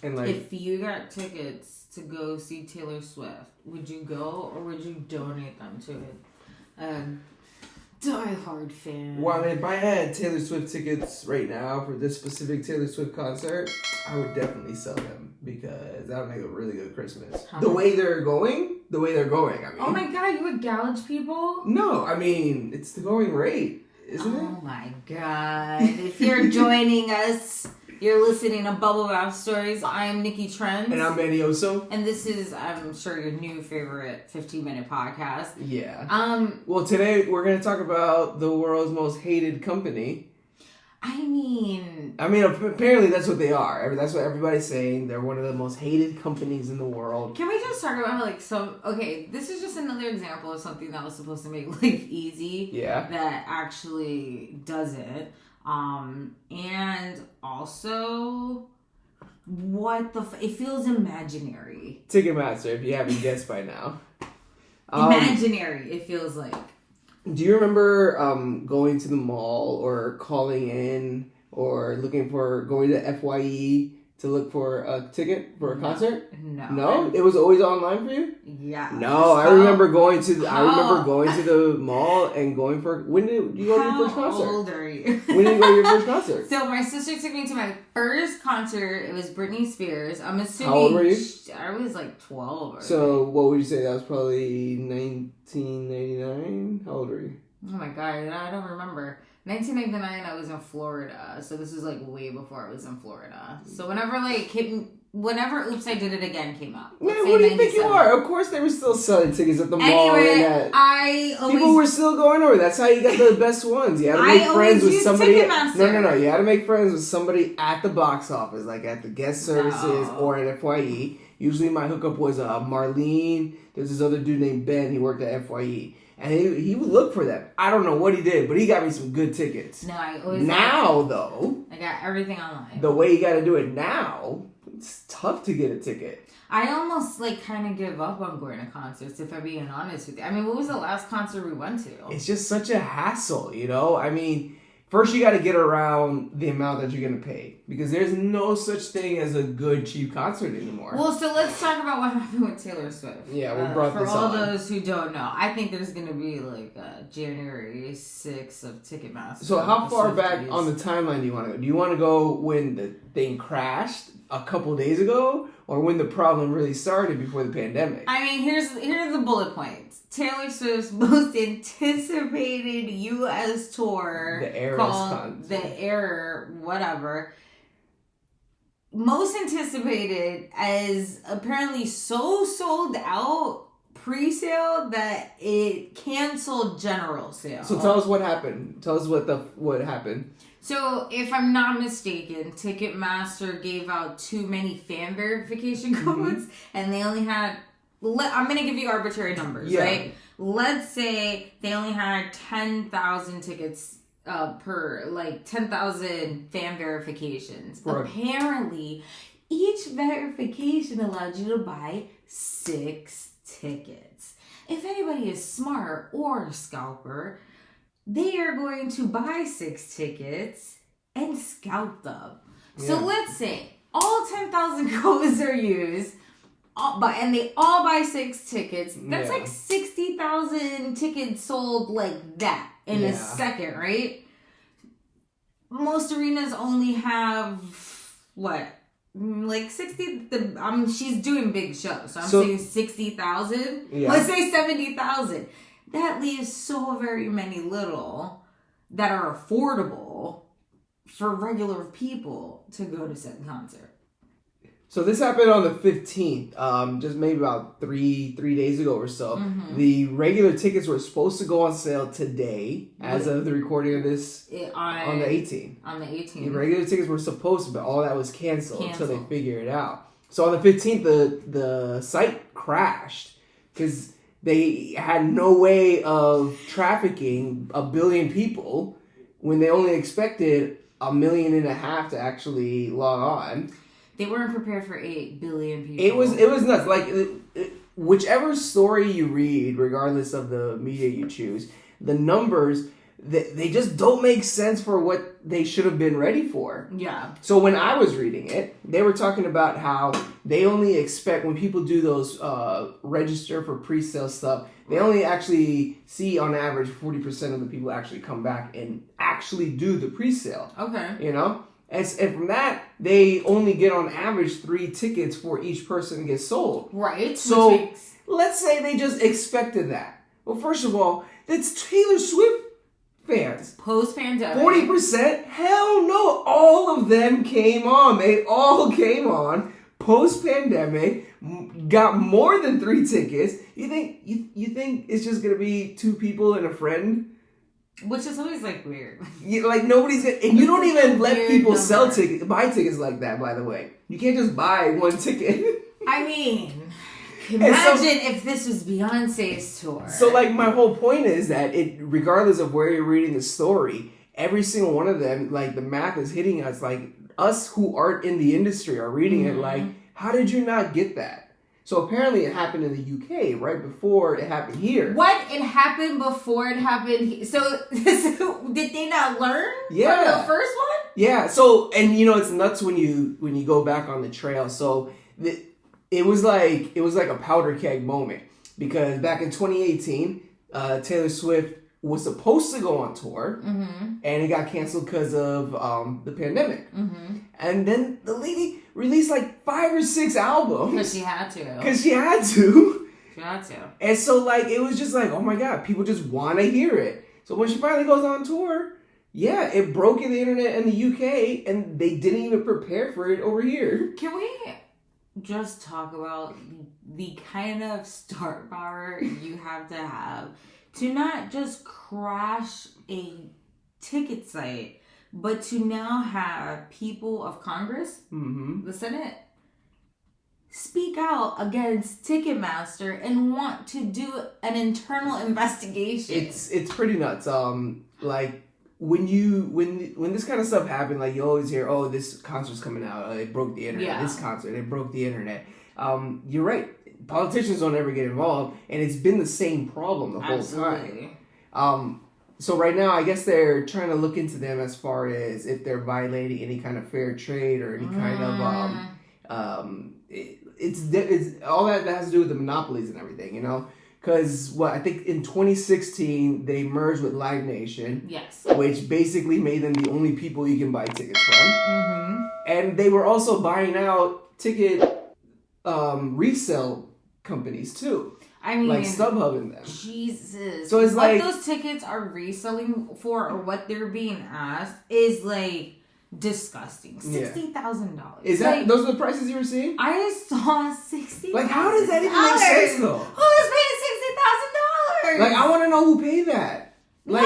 And like, if you got tickets to go see Taylor Swift, would you go or would you donate them to a diehard fan? Well, I mean, if I had Taylor Swift tickets right now for this specific Taylor Swift concert, I would definitely sell them because that would make a really good Christmas. The way they're going, I mean. Oh my God, you would gouge people? No, I mean, it's the going rate, isn't it? Oh my God. If you're joining us, you're listening to Bubble Bath Stories. I am Nicky Trendz. And I'm Manny Oso. And this is, I'm sure, your new favorite 15-minute podcast. Yeah. Well, today we're going to talk about the world's most hated company. I mean, apparently that's what they are. That's what everybody's saying. They're one of the most hated companies in the world. Can we just talk about how, okay, this is just another example of something that was supposed to make life easy. Yeah. That actually doesn't. And also, it feels imaginary. Ticketmaster, if you haven't guessed by now. Imaginary, it feels like. Do you remember going to the mall or calling in or going to FYE to look for a ticket for a concert? No. No? It was always online for you? Yeah. No, I remember going to the mall and going for... When did you go to your first concert? How old are you? When did you go to your first concert? So my sister took me to my first concert. It was Britney Spears. I'm assuming... How old were you? I was like 12 So what would you say? That was probably 1999? How old were you? Oh my God, I don't remember. 1999, I was in Florida. So this was like way before I was in Florida. So whenever Oops, I Did It Again came out. Man, what do you think you are? Of course they were still selling tickets at the mall. Anyway, people were still going over. That's how you got the best ones. You had to make friends with somebody. No. You had to make friends with somebody at the box office, like at the guest services or at FYE. Usually my hookup was Marlene. There's this other dude named Ben. He worked at FYE. And he would look for them. I don't know what he did, but he got me some good tickets. No, I always... Though... I got everything online. The way you got to do it now, it's tough to get a ticket. I almost, kind of give up on going to concerts, if I'm being honest with you. I mean, what was the last concert we went to? It's just such a hassle, you know? I mean... First, you got to get around the amount that you're going to pay. Because there's no such thing as a good, cheap concert anymore. Well, so let's talk about what happened with Taylor Swift. Yeah, we brought this on. For all on. those who don't know, I think there's going to be, January 6th of Ticketmaster. So how far back on the timeline do you want to go? Do you want to go when the thing crashed a couple days ago? Or when the problem really started before the pandemic? I mean, here's the bullet points. Taylor Swift's most anticipated U.S. tour, the Eras called The Era, whatever. Most anticipated as apparently so sold out pre-sale that it canceled general sale. So tell us what happened. Tell us what happened. So, if I'm not mistaken, Ticketmaster gave out too many fan verification codes, and they only had... I'm going to give you arbitrary numbers, right? Let's say they only had 10,000 tickets per, 10,000 fan verifications. Apparently, each verification allowed you to buy 6 tickets. If anybody is smart or a scalper... they are going to buy 6 tickets and scalp them. Yeah. So let's say all 10,000 codes are used, and they all buy 6 tickets. That's 60,000 tickets sold like that in a second, right? Most arenas only have, 60, she's doing big shows. So I'm saying 60,000. Yeah. Let's say 70,000. That leaves so very many little that are affordable for regular people to go to said concert. So this happened on the 15th, just maybe about three days ago or so. Mm-hmm. The regular tickets were supposed to go on sale today, as of the recording of this, on the 18th. On the 18th. The regular tickets were supposed to, but all that was canceled until they figure it out. So on the 15th, the site crashed because they had no way of trafficking 1 billion people when they only expected 1.5 million to actually log on. They weren't prepared for 8 billion people. It was nuts. Whichever story you read, regardless of the media you choose, the numbers, they just don't make sense for what they should have been ready for. Yeah. So when I was reading it, they were talking about how they only expect, when people do those register for pre-sale stuff, they only actually see on average 40% of the people actually come back and actually do the pre-sale. Okay. You know? And from that, they only get on average 3 tickets for each person gets sold. Right. So let's say they just expected that. Well, first of all, that's Taylor Swift fans. Post-pandemic. 40%? Hell no. All of them came on. They all came on post-pandemic, got more than 3 tickets. You think it's just going to be 2 people and a friend? Which is always like weird. Like nobody's gonna, and you don't even let people sell tickets, buy tickets like that. By the way, you can't just buy 1 ticket. I mean, imagine if this was Beyonce's tour. So, like, my whole point is that regardless of where you're reading the story, every single one of them, like, the math is hitting us. Like, us who aren't in the industry are reading it. Like, how did you not get that? So apparently it happened in the UK right before it happened here. What? It happened before it happened? So did they not learn from the first one? Yeah. So, and you know, it's nuts when you go back on the trail. So it was like a powder keg moment, because back in 2018, Taylor Swift was supposed to go on tour, and it got canceled because of the pandemic. And then the lady released like 5 or 6 albums. Because she had to. She had to. And so, like, it was just like, oh my God, people just want to hear it. So when she finally goes on tour, yeah, it broke in the internet in the UK, and they didn't even prepare for it over here. Can we just talk about the kind of star power you have to not just crash a ticket site, but to now have people of Congress, the Senate, speak out against Ticketmaster and want to do an internal investigation. It's pretty nuts. Like when this kind of stuff happened, like you always hear, oh, this concert's coming out, it broke the internet. Yeah. This concert, it broke the internet. You're right. Politicians don't ever get involved, and it's been the same problem the whole time. So right now, I guess they're trying to look into them as far as if they're violating any kind of fair trade or any kind of it's all that has to do with the monopolies and everything, you know. Because I think in 2016 they merged with LiveNation, yes, which basically made them the only people you can buy tickets from, and they were also buying out ticket resale companies too. I mean, like StubHub and them. Jesus. So it's what those tickets are reselling for, or what they're being asked, is like disgusting. $60,000. Is that like, those are the prices you were seeing? I saw $60,000. Like, how does that even make sense though? Who's paying $60,000? Like, I want to know who paid that. Like,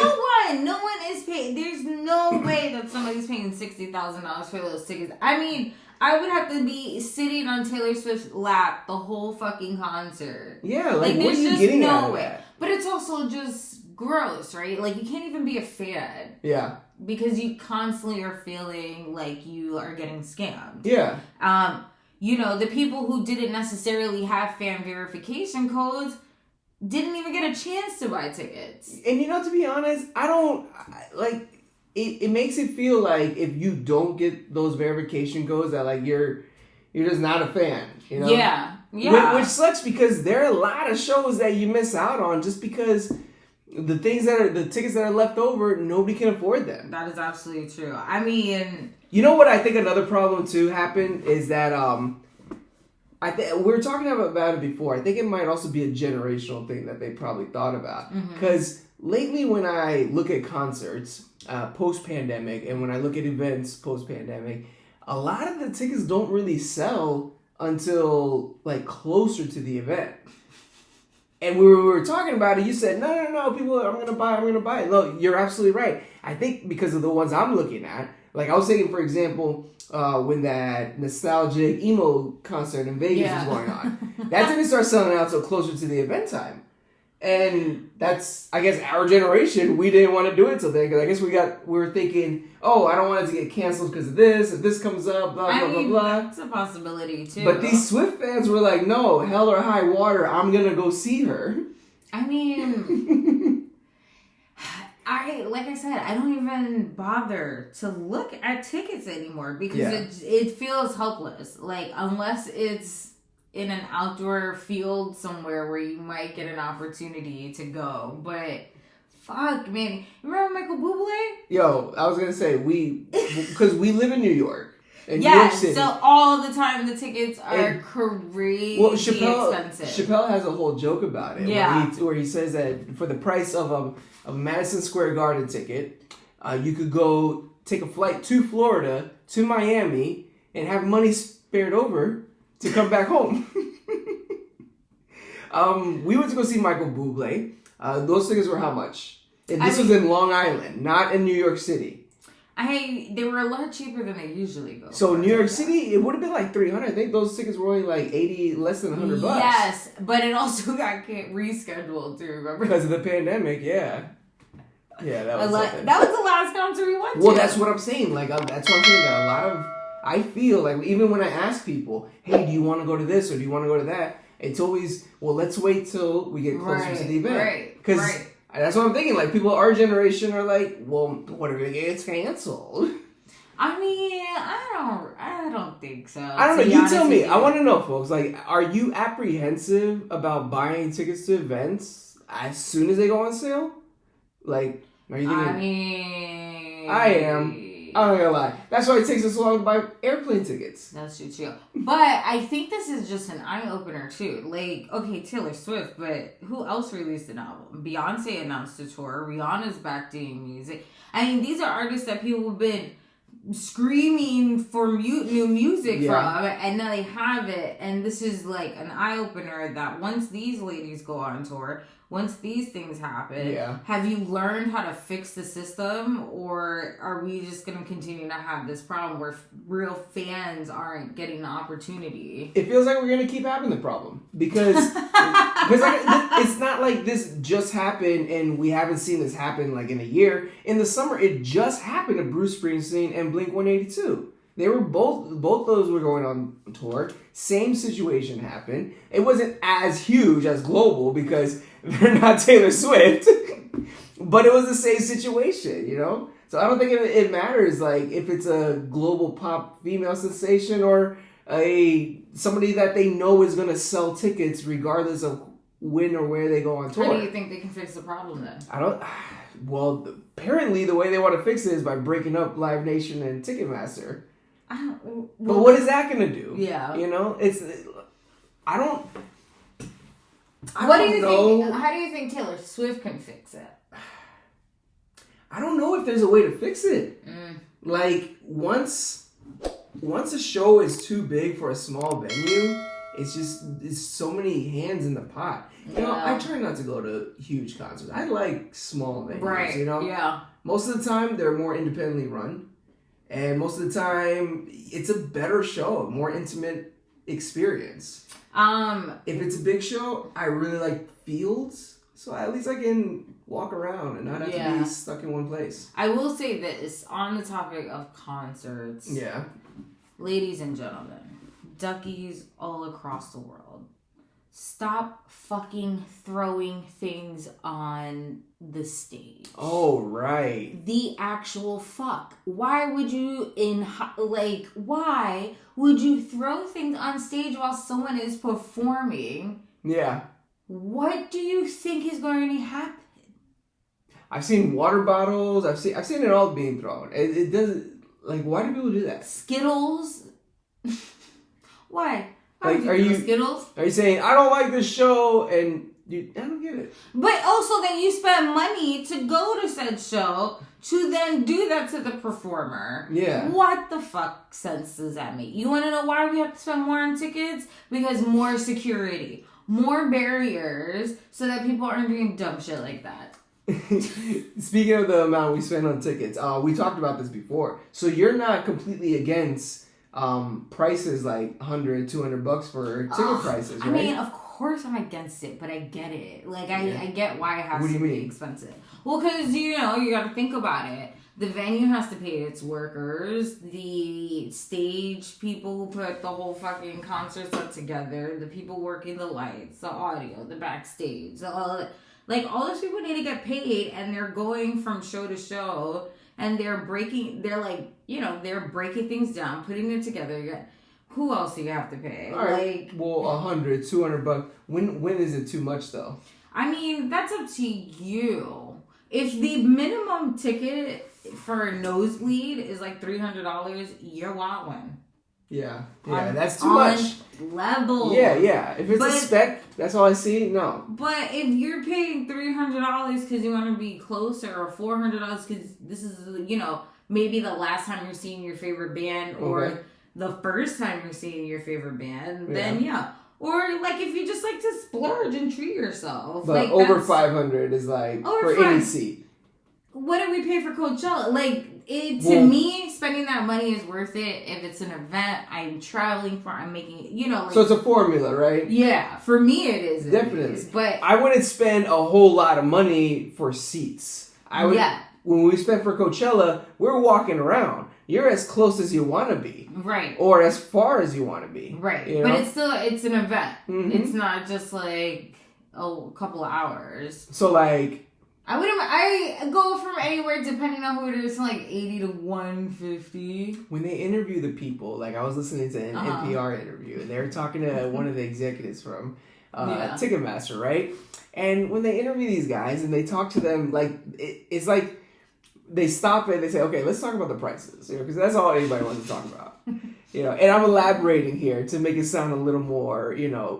No one is paid. There's no way that somebody's paying $60,000 for those tickets. I mean, I would have to be sitting on Taylor Swift's lap the whole fucking concert. Yeah, like what are you getting out of that? But it's also just gross, right? Like, you can't even be a fan. Yeah. Because you constantly are feeling like you are getting scammed. Yeah. You know, the people who didn't necessarily have fan verification codes didn't even get a chance to buy tickets. And you know, to be honest, it makes it feel like if you don't get those verification codes that like you're just not a fan, you know? Yeah. Which sucks, because there are a lot of shows that you miss out on just because the tickets that are left over, nobody can afford them. That is absolutely true. I mean, you know what I think another problem too happened is that we were talking about it before. I think it might also be a generational thing that they probably thought about. Because lately when I look at concerts post-pandemic and when I look at events post-pandemic, a lot of the tickets don't really sell until like closer to the event. And we were talking about it. You said, no, people, I'm going to buy it. Look, you're absolutely right. I think because of the ones I'm looking at, like I was thinking, for example, when that nostalgic emo concert in Vegas was going on, that didn't start selling out till closer to the event time. And that's, I guess, our generation, we didn't want to do it till then, because I guess we were thinking, oh, I don't want it to get canceled because of this, if this comes up, blah, blah, blah. That's a possibility, too. But these Swift fans were like, no, hell or high water, I'm going to go see her. I mean, like I said, I don't even bother to look at tickets anymore because it feels helpless. Like, unless it's in an outdoor field somewhere where you might get an opportunity to go. But fuck, man. Remember Michael Bublé? Yo, I was going to say, because we live in New York. In New York City. So all the time the tickets are crazy expensive. Chappelle has a whole joke about it. Yeah. Where he says that for the price of a Madison Square Garden ticket, you could go take a flight to Florida, to Miami, and have money spared over to come back home. We went to go see Michael Bublé. Those tickets were how much? And this was in Long Island, not in New York City. They were a lot cheaper than they usually go. So New York City, it would have been like $300. I think those tickets were only like less than $100. Yes, but it also got rescheduled too. Remember? Because of the pandemic, yeah. Yeah, that was something. That was the last concert we went to. Well, that's what I'm saying. Like, that's what I'm saying. That a lot of, I feel like even when I ask people, hey, do you want to go to this or do you want to go to that? It's always, well, let's wait till we get closer to the event. Right. Because that's what I'm thinking. Like, people our generation are like, well, what if it gets canceled? I mean, I don't think so. I don't know. You tell me. I want to know, folks. Like, are you apprehensive about buying tickets to events as soon as they go on sale? Like, are you thinking? I mean, I am. I'm not gonna lie. That's why it takes us so long to buy airplane tickets. That's true too. But I think this is just an eye opener too. Like, okay, Taylor Swift, but who else released an album? Beyonce announced a tour. Rihanna's back doing music. I mean, these are artists that people have been screaming for new music from, and now they have it. And this is like an eye opener that once these ladies go on tour, once these things happen, have you learned how to fix the system, or are we just going to continue to have this problem where real fans aren't getting the opportunity? It feels like we're going to keep having the problem because it's not like this just happened and we haven't seen this happen like in a year. In the summer, it just happened to Bruce Springsteen and Blink-182. They were both those were going on tour. Same situation happened. It wasn't as huge as global because they're not Taylor Swift, but it was the same situation, you know? So I don't think it matters like if it's a global pop female sensation or somebody that they know is going to sell tickets regardless of when or where they go on tour. How do you think they can fix the problem then? Well, apparently the way they want to fix it is by breaking up LiveNation and Ticketmaster. But what is that going to do? Yeah. You know, I don't know. How do you think Taylor Swift can fix it? I don't know if there's a way to fix it. Like, once a show is too big for a small venue, it's so many hands in the pot. You know, I try not to go to huge concerts. I like small venues, you know? Yeah. Most of the time, they're more independently run. And most of the time, it's a better show, a more intimate experience. If it's a big show, I really like fields, so at least I can walk around and not have to be stuck in one place. I will say this, on the topic of concerts. Yeah. Ladies and gentlemen, Duckies all across the world, stop fucking throwing things on the stage. Oh, right. The actual fuck. Why would you why would you throw things on stage while someone is performing? Yeah. What do you think is going to happen? I've seen water bottles. I've seen it all being thrown. It doesn't, like, why do people do that? Skittles. Why? Like, are you Skittles? Are you saying I don't like this show and I don't get it? But also that you spend money to go to said show to then do that to the performer. Yeah. What the fuck sense does that make? You want to know why we have to spend more on tickets? Because more security, more barriers, so that people aren't doing dumb shit like that. Speaking of the amount we spend on tickets, we talked about this before. So you're not completely against prices like $100, $200 for ticket prices, right? I mean, of course I'm against it, but I get it. Like, I get why it has to be expensive. Well, because, you know, you got to think about it. The venue has to pay its workers, the stage people who put the whole fucking concert set together, the people working the lights, the audio, the backstage, Like, all those people need to get paid, and they're going from show to show, and they're breaking things down, putting it together. Who else do you have to pay? All right. Well, $100, $200. When is it too much, though? I mean, that's up to you. If the minimum ticket for a nosebleed is like $300, you're wildin'. Yeah, that's too much. Level. Yeah. If it's a spec, that's all I see. No. But if you're paying $300 because you want to be closer, or $400 because this is, maybe the last time you're seeing your favorite band, or the first time you're seeing your favorite band, then yeah. Or like if you just like to splurge and treat yourself. But like over $500 is like for any seat. What do we pay for Coachella? Like, to me, spending that money is worth it. If it's an event I'm traveling for, I'm making it, like, so it's a formula, right? Yeah, for me it is. Definitely. But I wouldn't spend a whole lot of money for seats. When we spend for Coachella, we're walking around. You're as close as you want to be. Right. Or as far as you want to be. Right. But it's an event. Mm-hmm. It's not just like a couple of hours. So like, I go from anywhere, depending on who it is, to like 80 to 150. When they interview the people, like I was listening to an NPR interview, and they were talking to one of the executives from Ticketmaster, right? And when they interview these guys and they talk to them, like it's like they stop and they say, okay, let's talk about the prices, because that's all anybody wants to talk about. And I'm elaborating here to make it sound a little more,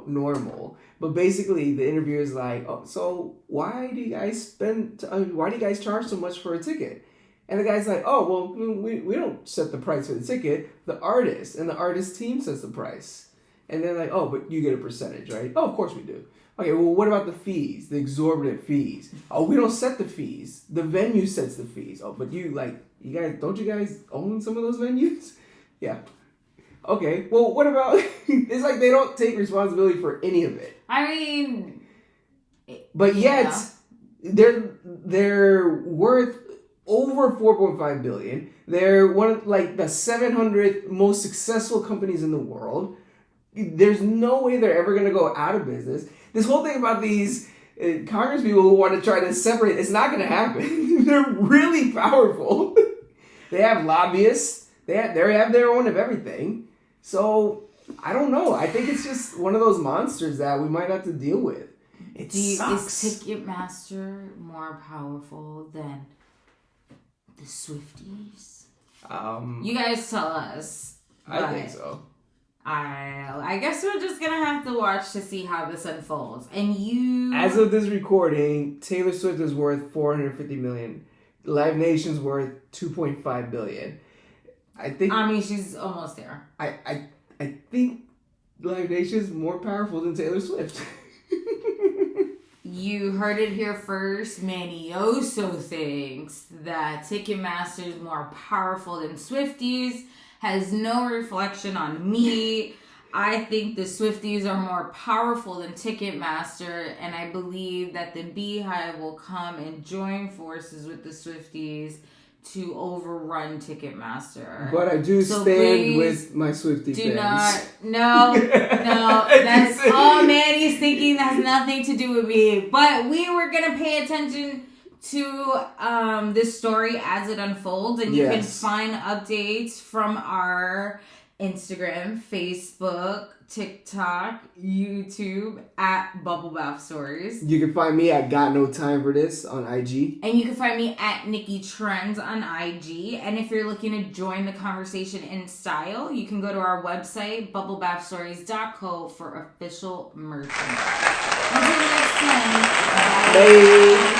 normal. But basically, the interviewer is like, "Oh, so why do you guys charge so much for a ticket?" And the guy's like, "Oh, well, we don't set the price for the ticket. The artist and the artist team sets the price." And they're like, "Oh, but you get a percentage, right?" "Oh, of course we do." "Okay, well, what about the fees, the exorbitant fees?" "Oh, we don't set the fees. The venue sets the fees." "Oh, but don't you guys own some of those venues?" "Yeah." "Okay, well, what about..." It's like they don't take responsibility for any of it. I mean... But yet, they're worth over $4.5 billion. They're one of, like, the 700 most successful companies in the world. There's no way they're ever going to go out of business. This whole thing about these Congress people who want to try to separate, it's not going to happen. They're really powerful. They have lobbyists. They have their own of everything. So, I don't know. I think it's just one of those monsters that we might have to deal with. Sucks. Is Ticketmaster more powerful than the Swifties? You guys tell us. I think so. I guess we're just going to have to watch to see how this unfolds. And as of this recording, Taylor Swift is worth $450 million. LiveNation's worth $2.5 billion. I mean, she's almost there. I think LiveNation is more powerful than Taylor Swift. You heard it here first. Manny Oso thinks that Ticketmaster is more powerful than Swifties. Has no reflection on me. I think the Swifties are more powerful than Ticketmaster, and I believe that the Beehive will come and join forces with the Swifties to overrun Ticketmaster. But I do stand with my Swiftie fans. No, that's all Manny's thinking. That has nothing to do with me. But we were going to pay attention to this story as it unfolds, and you can find updates from our Instagram, Facebook, TikTok, YouTube at Bubble Bath Stories. You can find me at Got No Time For This on IG. And you can find me at Nicky Trendz on IG. And if you're looking to join the conversation in style, you can go to our website, bubblebathstories.co, for official merchandise. Until next time, bye.